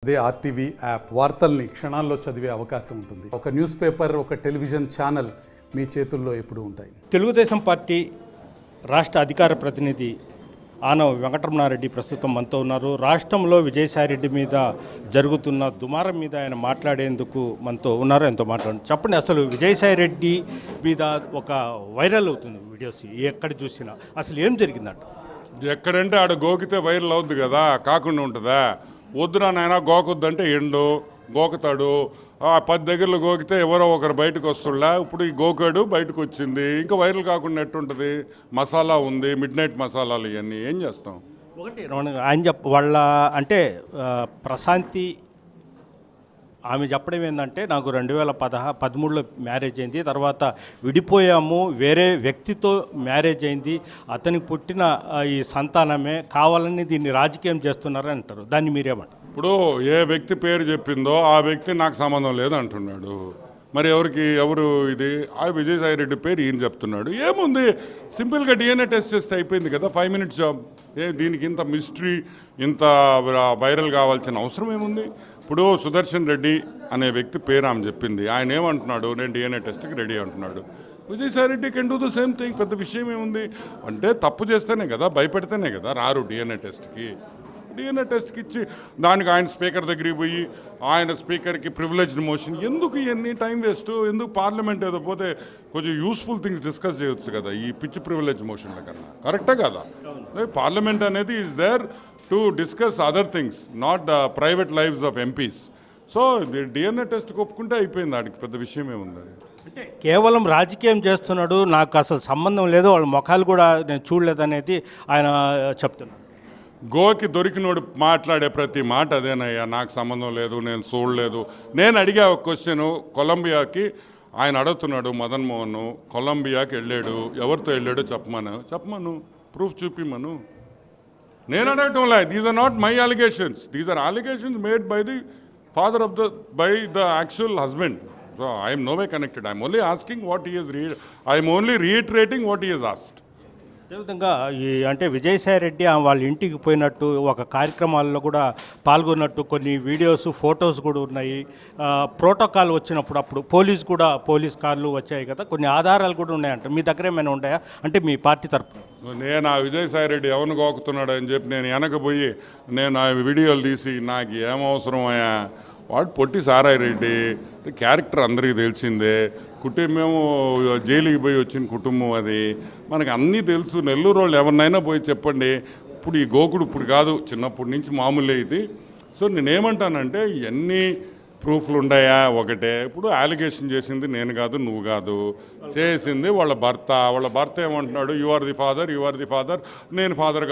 అదే RTV app వార్తల్ని క్షణాల్లో చదివే అవకాశం ఉంటుంది. ఒక న్యూస్ పేపర్, ఒక టెలివిజన్ ఛానల్ మీ చేతుల్లో ఎప్పుడూ ఉంటాయి. తెలుగుదేశం పార్టీ రాష్ట్ర అధికార ప్రతినిధి ఆనవ వెంకటరమణారెడ్డి ప్రస్తుతం మనతో ఉన్నారు. రాష్ట్రంలో విజయసాయిరెడ్డి మీద జరుగుతున్న దుమారం మీద ఆయన మాట్లాడేందుకు మనతో ఉన్నారు. ఎంతో మాట్లాడు. చెప్పండి, అసలు విజయసాయిరెడ్డి మీద ఒక వైరల్ అవుతుంది వీడియోస్ ఎక్కడ చూసినా. అసలు ఏం జరిగిందంట? ఎక్కడంటే ఆడ గోకితే వైరల్ అవుద్ది కదా, కాకుండా ఉంటుందా? వద్దురా నాయన గోకొద్దంటే ఎండు గోకుతాడు. 10 దగ్గరలో గోకితే ఎవరో ఒకరు బయటకు వస్తుండా. ఇప్పుడు ఈ గోకాడు బయటకు వచ్చింది, ఇంకా వైరల్ కాకుండా ఎట్టుంటుంది? మసాలా ఉంది, మిడ్ నైట్ మసాలాలు, ఇవన్నీ ఏం చేస్తాం? ఒకటి ఆయన వాళ్ళ అంటే ప్రశాంతి ఆమె చెప్పడం ఏంటంటే, నాకు 2013లో మ్యారేజ్ అయింది, తర్వాత విడిపోయాము, వేరే వ్యక్తితో మ్యారేజ్ అయింది, అతనికి పుట్టిన ఈ సంతానమే కావాలని దీన్ని రాజకీయం చేస్తున్నారని అంటారు. దాన్ని మీరేమంటారు? ఇప్పుడు ఏ వ్యక్తి పేరు చెప్పిందో ఆ వ్యక్తి నాకు సంబంధం లేదు అంటున్నాడు. మరి ఎవరు ఇది? ఆ విజయసాయిరెడ్డి పేరు ఈయన చెప్తున్నాడు. ఏముంది, సింపుల్గా డిఎన్ఏ టెస్ట్ చేస్తే అయిపోయింది కదా, 5 minutes జాబ్. దీనికి ఇంత మిస్టరీ, ఇంత వైరల్ కావాల్సిన అవసరం ఏముంది? ఇప్పుడు సుదర్శన్ రెడ్డి అనే వ్యక్తి పేరు ఆమె చెప్పింది. ఆయన ఏమంటున్నాడు? నేను డిఎన్ఏ టెస్ట్కి రెడీ అంటున్నాడు. Vijayasai Reddy can do the same thing. పెద్ద విషయం ఏముంది? అంటే తప్పు చేస్తేనే కదా, భయపెడితేనే కదా రారు డిఎన్ఏ టెస్ట్కి. డిఎన్ఏ టెస్ట్కి ఇచ్చి దానికి ఆయన స్పీకర్ దగ్గరికి పోయి ఆయన స్పీకర్కి ప్రివిలేజ్డ్ మోషన్ ఎందుకు? ఇవన్నీ టైం వేస్ట్ ఎందుకు? పార్లమెంట్ ఏదో పోతే కొంచెం యూస్ఫుల్ థింగ్స్ డిస్కస్ చేయొచ్చు కదా, ఈ పిచ్చి ప్రివిలేజ్ మోషన్ల కన్నా. కరెక్టే కదా? పార్లమెంట్ అనేది is there to discuss other things, not the private lives of MPs. So DNA టెస్ట్కి ఒప్పుకుంటే అయిపోయింది, దానికి పెద్ద విషయం ఏముంది? అంటే కేవలం రాజకీయం చేస్తున్నాడు, నాకు అసలు సంబంధం లేదు, వాళ్ళ ముఖాలు కూడా నేను చూడలేదనేది ఆయన చెప్తున్నాడు. గోకి దొరికినోడు మాట్లాడే ప్రతి మాట అదేనయ్యా, నాకు సంబంధం లేదు, నేను చూడలేదు. నేను అడిగా ఒక క్వశ్చను, కొలంబియాకి ఆయన అడుగుతున్నాడు మదన్ మోహన్, కొలంబియాకి వెళ్ళాడు, ఎవరితో వెళ్ళాడో చెప్పమను, ప్రూఫ్ చూపిమను. నేను అడగటంలా. These are not my allegations, these are allegations made by the father of by the actual husband. So I'm no way connected. I'm only asking what he is I'm only reiterating what he is asked. అదేవిధంగా అంటే విజయసాయిరెడ్డి వాళ్ళ ఇంటికి పోయినట్టు, ఒక కార్యక్రమాల్లో కూడా పాల్గొన్నట్టు కొన్ని videos, photos కూడా ఉన్నాయి. ప్రోటోకాల్ వచ్చినప్పుడు అప్పుడు పోలీస్ కార్లు వచ్చాయి కదా, కొన్ని ఆధారాలు కూడా ఉన్నాయంట. మీ దగ్గర ఏమైనా ఉన్నాయా అంటే మీ పార్టీ తరఫున? నేను ఆ విజయసాయిరెడ్డి ఎవరిని గోకుతున్నాడు అని చెప్పి నేను వెనకపోయి నేను ఆ వీడియోలు తీసి నాకు ఏమవసరమయ్యా? వాడు పొట్టి సారాయి రెడ్డి క్యారెక్టర్ అందరికీ తెలిసిందే. కుటుంబము జైలుకి పోయి వచ్చిన కుటుంబం అది, మనకు అన్నీ తెలుసు. నెల్లూరు వాళ్ళు ఎవరినైనా పోయి చెప్పండి. ఇప్పుడు ఈ గోకుడు ఇప్పుడు కాదు, చిన్నప్పటి నుంచి మామూలే ఇది. సో నేనేమంటానంటే ఇవన్నీ ప్రూఫ్లు ఉన్నాయా? ఒకటే. ఇప్పుడు అలిగేషన్ చేసింది నేను కాదు, నువ్వు కాదు, చేసింది వాళ్ళ భర్త ఏమంటున్నాడు? You are the father. నేను ఫాదర్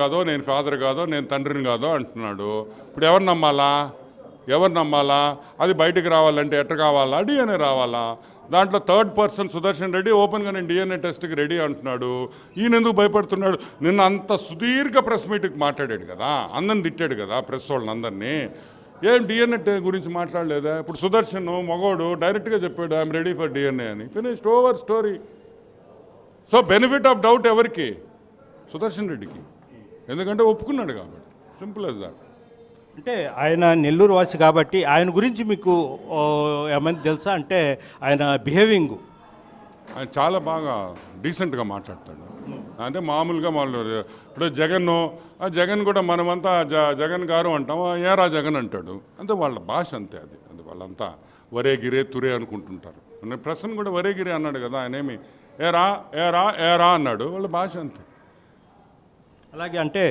కాదో, నేను తండ్రిని కాదో అంటున్నాడు. ఇప్పుడు ఎవరు నమ్మాలా? అది బయటకు రావాలంటే ఎట్ట కావాలా? డిఎన్ఏ రావాలా? దాంట్లో థర్డ్ పర్సన్ సుదర్శన్ రెడ్డి ఓపెన్గా నేను డిఎన్ఏ టెస్ట్కి రెడీ అంటున్నాడు. ఈయన ఎందుకు భయపడుతున్నాడు? నిన్న అంత సుదీర్ఘ ప్రెస్ మీట్కి మాట్లాడాడు కదా, అందరిని తిట్టాడు కదా, ప్రెస్ వాళ్ళని అందరినీ. ఏం డిఎన్ఏ గురించి మాట్లాడలేదా? ఇప్పుడు సుదర్శన్ మగోడు డైరెక్ట్గా చెప్పాడు ఐఎమ్ రెడీ ఫర్ డిఎన్ఏ అని. Finished, over story. So benefit of doubt ఎవరికి? సుదర్శన్ రెడ్డికి, ఎందుకంటే ఒప్పుకున్నాడు కాబట్టి. Simple as that. అంటే ఆయన నెల్లూరు వాసి కాబట్టి ఆయన గురించి మీకు ఏమైనా తెలుసా? అంటే ఆయన బిహేవింగ్, ఆయన చాలా బాగా డీసెంట్గా మాట్లాడతాడు. అంటే మామూలుగా ఇప్పుడు జగన్ కూడా మనమంతా జగన్ గారు అంటాం, ఏరా జగన్ అంటాడు. అంటే వాళ్ళ భాష అంతే. అది వాళ్ళంతా వరే గిరే తురే అనుకుంటుంటారు. ప్రసన్న కూడా వరే గిరే అన్నాడు కదా, ఆయన ఏమి ఏరా అన్నాడు. వాళ్ళ భాష అంతే. అలాగే అంటే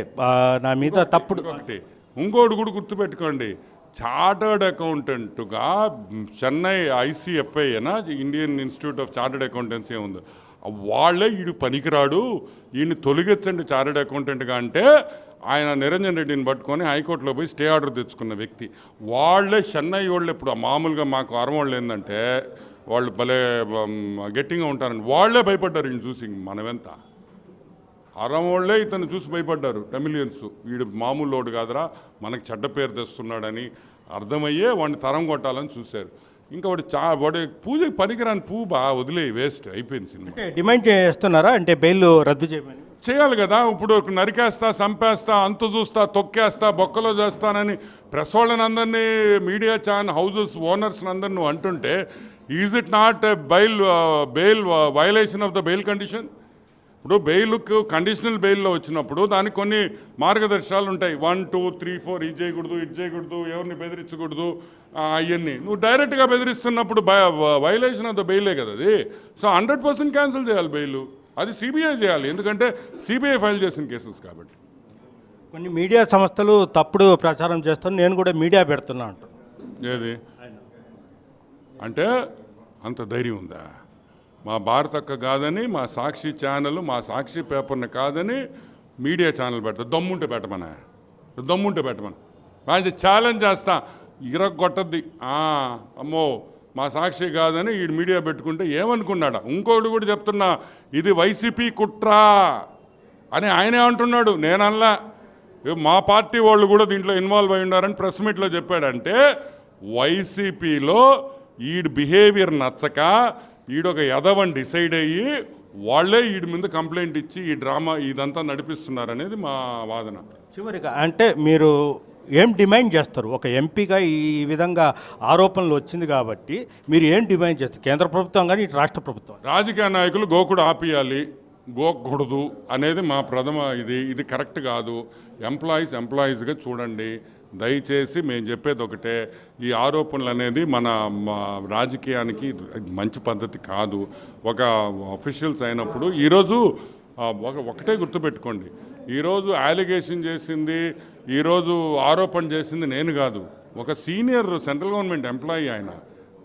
నా మీద తప్పుడు ఒకటి ఇంకోటి కూడా గుర్తుపెట్టుకోండి, చార్టర్డ్ అకౌంటెంట్గా Chennai ICFI Indian institute of chartered accountancy ఉంది, వాళ్ళే వీడు పనికిరాడు, ఈయన్ని తొలగించండి చార్టర్డ్ అకౌంటెంట్గా అంటే ఆయన నిరంజన్ రెడ్డిని పట్టుకొని హైకోర్టులో పోయి స్టే ఆర్డర్ తెచ్చుకున్న వ్యక్తి. వాళ్ళే చెన్నై వాళ్ళు. ఇప్పుడు మామూలుగా మాకు అరవాళ్ళు ఏంటంటే వాళ్ళు భలే గట్టిగా ఉంటారని వాళ్ళే భయపడ్డారు ఈయన చూసి. మనమెంత అరమోళ్లే ఇతను చూసి భయపడ్డారు టమిలియన్స్. వీడు మామూలు లోడు కాదురా, మనకి చెడ్డ పేరు తెస్తున్నాడని అర్థమయ్యే వాడిని తరం కొట్టాలని చూశారు. ఇంకా వాడి పూజకి పనికిరాని పువ్వు వదిలే, వేస్ట్ అయిపోయింది సినిమా. డిమాండ్ చేస్తున్నారా అంటే బెయిల్ రద్దు చేయమని? చేయాలి కదా. ఇప్పుడు నరికేస్తా, చంపేస్తా, అంతు చూస్తా, తొక్కేస్తా, బొక్కలో చేస్తానని ప్రెస్ వాళ్ళని అందరినీ, మీడియా ఛానల్ హౌజెస్ ఓనర్స్ని అందరిని నువ్వు అంటుంటే is it not bail violation of the bail condition? ఇప్పుడు బెయిల్కు కండిషనల్ బెయిల్లో వచ్చినప్పుడు దానికి కొన్ని మార్గదర్శకాలు ఉంటాయి. 1, 2, 3, 4 ఇది చేయకూడదు, ఇది చేయకూడదు, ఎవరిని బెదిరించకూడదు, అవన్నీ. నువ్వు డైరెక్ట్గా బెదిరిస్తున్నప్పుడు వయలేషన్ ఆఫ్ ద బెయిలే కదా అది. సో 100% క్యాన్సిల్ చేయాలి బెయిల్. అది సిబిఐ చేయాలి, ఎందుకంటే సిబిఐ ఫైల్ చేసిన కేసెస్ కాబట్టి. కొన్ని మీడియా సంస్థలు తప్పుడు ప్రచారం చేస్తాను, నేను కూడా మీడియా పెడుతున్నా అంటారు. ఏది అంటే అంత ధైర్యం ఉందా? మా భారతక్క కాదని, మా సాక్షి ఛానల్, మా సాక్షి పేపర్ని కాదని మీడియా ఛానల్ పెడతా. దమ్ముంటే పెట్టమనా? దమ్ముంటే పెట్టమని మంచి ఛాలెంజ్ చేస్తా, ఇరగొట్టద్ది. అమ్మో మా సాక్షి కాదని ఈ మీడియా పెట్టుకుంటే ఏమనుకున్నాడా? ఇంకొకటి కూడా చెప్తున్నా, ఇది వైసీపీ కుట్రా అని ఆయనే అంటున్నాడు, నేనల్లా. మా పార్టీ వాళ్ళు కూడా దీంట్లో ఇన్వాల్వ్ అయి ఉన్నారని ప్రెస్ మీట్లో చెప్పాడంటే వైసీపీలో ఈడు బిహేవియర్ నచ్చక ఈడొక యదవని డిసైడ్ అయ్యి వాళ్ళే వీడి మీద కంప్లైంట్ ఇచ్చి ఈ డ్రామా ఇదంతా నడిపిస్తున్నారనేది మా వాదన. చివరిగా అంటే మీరు ఏం డిమాండ్ చేస్తారు? ఒక ఎంపీగా ఈ విధంగా ఆరోపణలు వచ్చింది కాబట్టి మీరు ఏం డిమాండ్ చేస్తారు? కేంద్ర ప్రభుత్వం కానీ ఇటు రాష్ట్ర ప్రభుత్వం? రాజకీయ నాయకులు గోకుడు ఆపియాలి, గోకూడదు అనేది మా ప్రథమ ఇది కరెక్ట్ కాదు. ఎంప్లాయీస్గా చూడండి దయచేసి. మేము చెప్పేది ఒకటే, ఈ ఆరోపణలు అనేది మన రాజకీయానికి మంచి పద్ధతి కాదు. ఒక అఫీషియల్స్ అయినప్పుడు ఈరోజు ఒకటే గుర్తుపెట్టుకోండి, ఈరోజు అలిగేషన్ చేసింది, ఈరోజు ఆరోపణ చేసింది నేను కాదు, ఒక సీనియర్ సెంట్రల్ గవర్నమెంట్ ఎంప్లాయీ ఆయన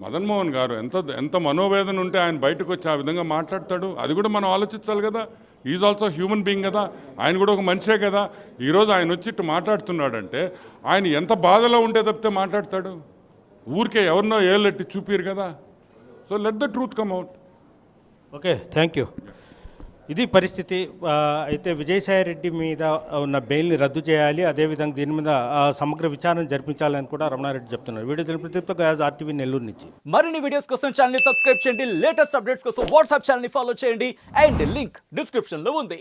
మదన్ మోహన్ గారు. ఎంత మనోవేదన ఉంటే ఆయన బయటకు వచ్చి ఆ విధంగా మాట్లాడతాడు? అది కూడా మనం ఆలోచించాలి కదా. ఈజ్ ఆల్సో హ్యూమన్ బీయింగ్ కదా, ఆయన కూడా ఒక మనిషే కదా. ఈరోజు ఆయన వచ్చి ఇట్టు మాట్లాడుతున్నాడంటే ఆయన ఎంత బాధలో ఉంటే తప్పితే మాట్లాడతాడు? ఊరికే ఎవరినో ఏళ్ళెట్టి చూపిరు కదా. So let the truth come out. Okay, thank you. ఇది పరిస్థితి. అయితే విజయసాయిరెడ్డి మీద ఉన్న బెయిల్ని రద్దు చేయాలి, అదేవిధంగా దీని మీద సమగ్ర విచారణ జరిపించాలని కూడా రమణారెడ్డి చెప్తున్నారు. వీడియో తెలిపితే ఆర్టీవీ నెల్లూరు నుంచి మరిన్ని వీడియోస్ కోసం ఛానల్ సబ్స్క్రైబ్ చేయండి, లేటెస్ట్ అప్డేట్స్ కోసం వాట్సాప్ ఛానల్ ఫాలో చేయండి అండ్ లింక్ డిస్క్రిప్షన్ లో ఉంది.